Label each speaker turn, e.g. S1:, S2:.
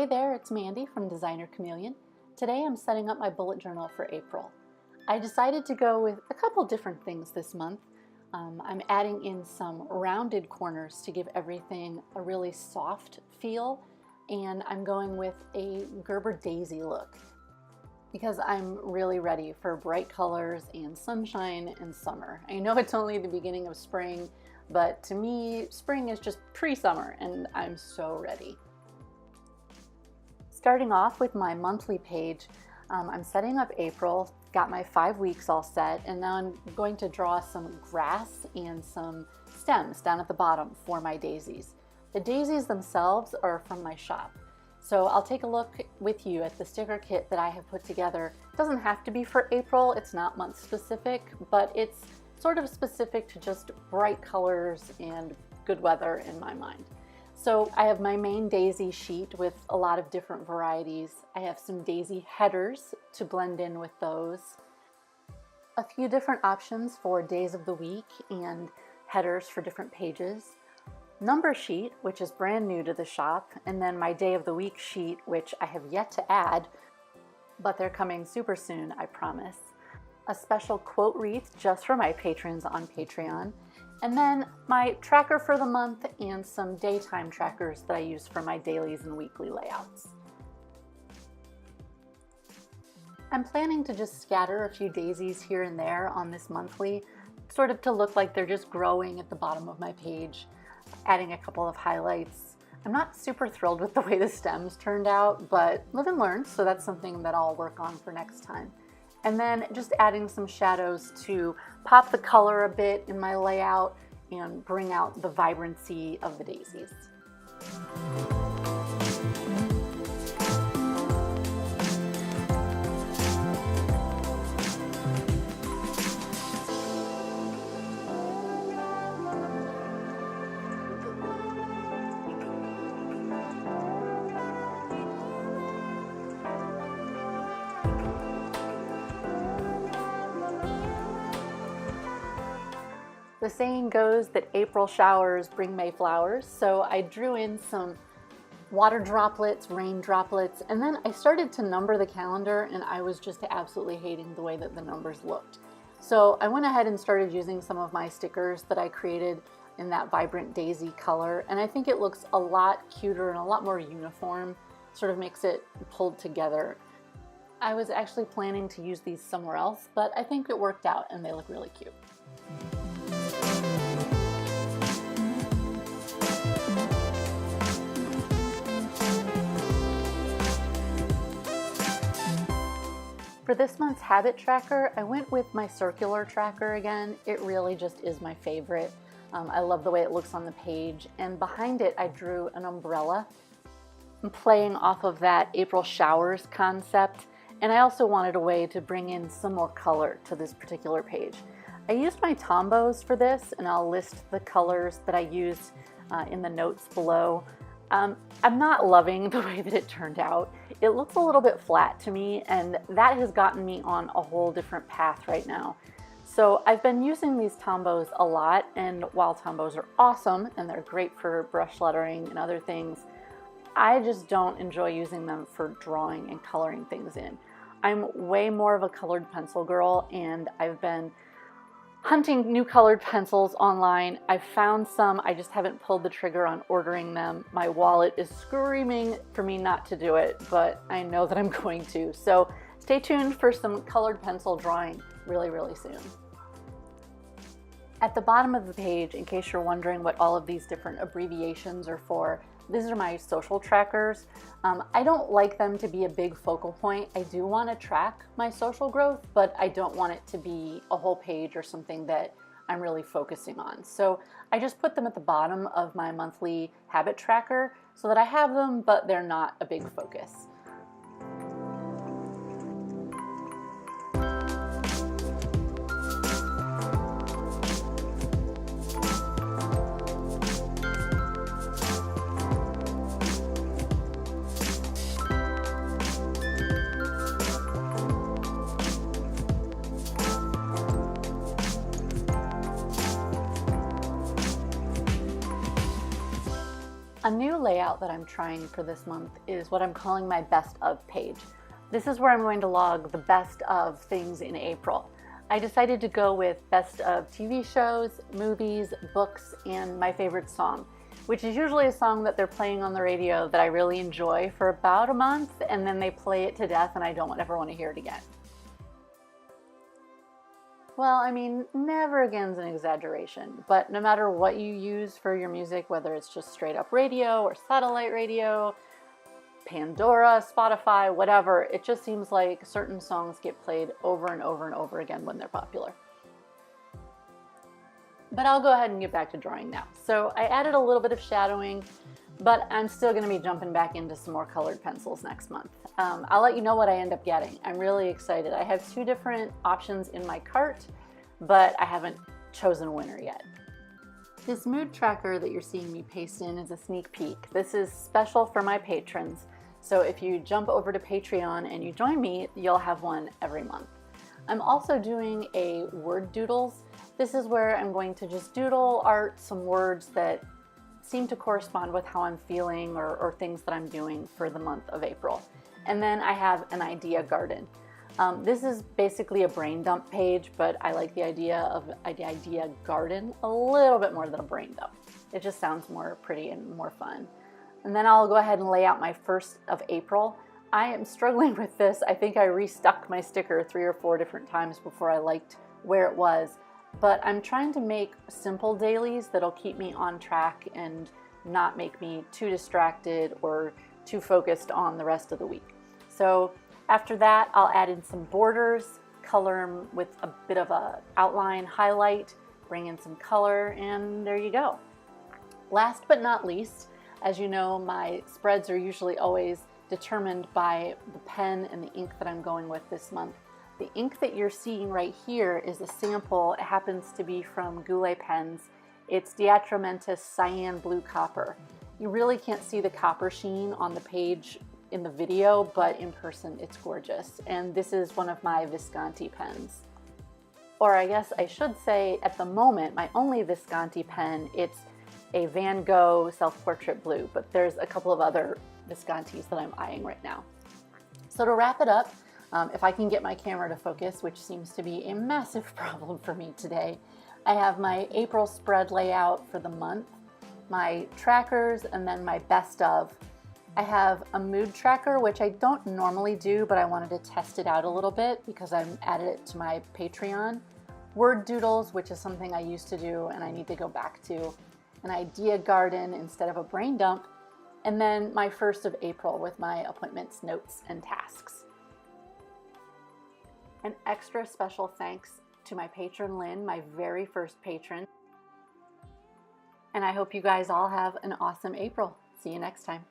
S1: Hey there, it's Mandy from Designer Chameleon. Today I'm setting up my bullet journal for April. I decided to go with a couple different things this month. I'm adding in some rounded corners to give everything a really soft feel, and I'm going with a Gerber daisy look because I'm really ready for bright colors and sunshine and summer. I know it's only the beginning of spring, but to me, spring is just pre-summer and I'm so ready. Starting off with my monthly page, I'm setting up April, got my 5 weeks all set, and now I'm going to draw some grass and some stems down at the bottom for my daisies. The daisies themselves are from my shop, so I'll take a look with you at the sticker kit that I have put together. It doesn't have to be for April, it's not month specific, but it's sort of specific to just bright colors and good weather in my mind. So I have my main daisy sheet with a lot of different varieties. I have some daisy headers to blend in with those. A few different options for days of the week and headers for different pages. Number sheet, which is brand new to the shop, and then my day of the week sheet, which I have yet to add, but they're coming super soon, I promise. A special quote wreath just for my patrons on Patreon. And then my tracker for the month and some daytime trackers that I use for my dailies and weekly layouts. I'm planning to just scatter a few daisies here and there on this monthly, sort of to look like they're just growing at the bottom of my page, adding a couple of highlights. I'm not super thrilled with the way the stems turned out, but live and learn, so that's something that I'll work on for next time. And then just adding some shadows to pop the color a bit in my layout and bring out the vibrancy of the daisies. The saying goes that April showers bring May flowers, so I drew in some water droplets, rain droplets, and then I started to number the calendar and I was just absolutely hating the way that the numbers looked. So I went ahead and started using some of my stickers that I created in that vibrant daisy color, and I think it looks a lot cuter and a lot more uniform, sort of makes it pulled together. I was actually planning to use these somewhere else, but I think it worked out and they look really cute. For this month's habit tracker, I went with my circular tracker again. It really just is my favorite. I love the way it looks on the page, and behind it I drew an umbrella. I'm playing off of that April showers concept, and I also wanted a way to bring in some more color to this particular page. I used my Tombows for this, and I'll list the colors that I used in the notes below. I'm not loving the way that it turned out. It looks a little bit flat to me, and that has gotten me on a whole different path right now. So I've been using these Tombows a lot, and while Tombows are awesome and they're great for brush lettering and other things, I just don't enjoy using them for drawing and coloring things in. I'm way more of a colored pencil girl, and I've been hunting new colored pencils online. I've found some, I just haven't pulled the trigger on ordering them. My wallet is screaming for me not to do it, but I know that I'm going to. So stay tuned for some colored pencil drawing really, really soon. At the bottom of the page, in case you're wondering what all of these different abbreviations are for, these are my social trackers. I don't like them to be a big focal point. I do want to track my social growth, but I don't want it to be a whole page or something that I'm really focusing on. So I just put them at the bottom of my monthly habit tracker so that I have them, but they're not a big focus. A new layout that I'm trying for this month is what I'm calling my best of page. This is where I'm going to log the best of things in April. I decided to go with best of TV shows, movies, books, and my favorite song, which is usually a song that they're playing on the radio that I really enjoy for about a month, and then they play it to death and I don't ever want to hear it again. Well, I mean, never again's an exaggeration, but no matter what you use for your music, whether it's just straight up radio or satellite radio, Pandora, Spotify, whatever, it just seems like certain songs get played over and over and over again when they're popular. But I'll go ahead and get back to drawing now. So I added a little bit of shadowing, but I'm still going to be jumping back into some more colored pencils next month. I'll let you know what I end up getting. I'm really excited. I have 2 different options in my cart, but I haven't chosen a winner yet. This mood tracker that you're seeing me paste in is a sneak peek. This is special for my patrons, so if you jump over to Patreon and you join me, you'll have one every month. I'm also doing a word doodles. This is where I'm going to just doodle art some words that seem to correspond with how I'm feeling or things that I'm doing for the month of April. And then I have an idea garden. This is basically a brain dump page, but I like the idea of an idea garden a little bit more than a brain dump. It just sounds more pretty and more fun. And then I'll go ahead and lay out my 1st of April. I am struggling with this. I think I restuck my sticker 3 or 4 different times before I liked where it was. But I'm trying to make simple dailies that'll keep me on track and not make me too distracted or too focused on the rest of the week. So after that, I'll add in some borders, color them with a bit of a outline highlight, bring in some color, and there you go. Last but not least, as you know, my spreads are usually always determined by the pen and the ink that I'm going with this month. The ink that you're seeing right here is a sample. It happens to be from Gogh pens. It's the Atramentis Cyan Blue-Copper. You really can't see the copper sheen on the page in the video, but in person it's gorgeous. And this is one of my Visconti pens. Or I guess I should say, at the moment, my only Visconti pen, it's a Van Gogh Self-Portrait Blue, but there's a couple of other Viscontis that I'm eyeing right now. So to wrap it up, if I can get my camera to focus, which seems to be a massive problem for me today, I have my April spread layout for the month, my trackers, and then my best of. I have a mood tracker, which I don't normally do, but I wanted to test it out a little bit because I've added it to my Patreon. Word doodles, which is something I used to do and I need to go back to. An idea garden instead of a brain dump. And then my 1st of April with my appointments, notes, and tasks. An extra special thanks to my patron Lynn, my very first patron. And I hope you guys all have an awesome April. See you next time.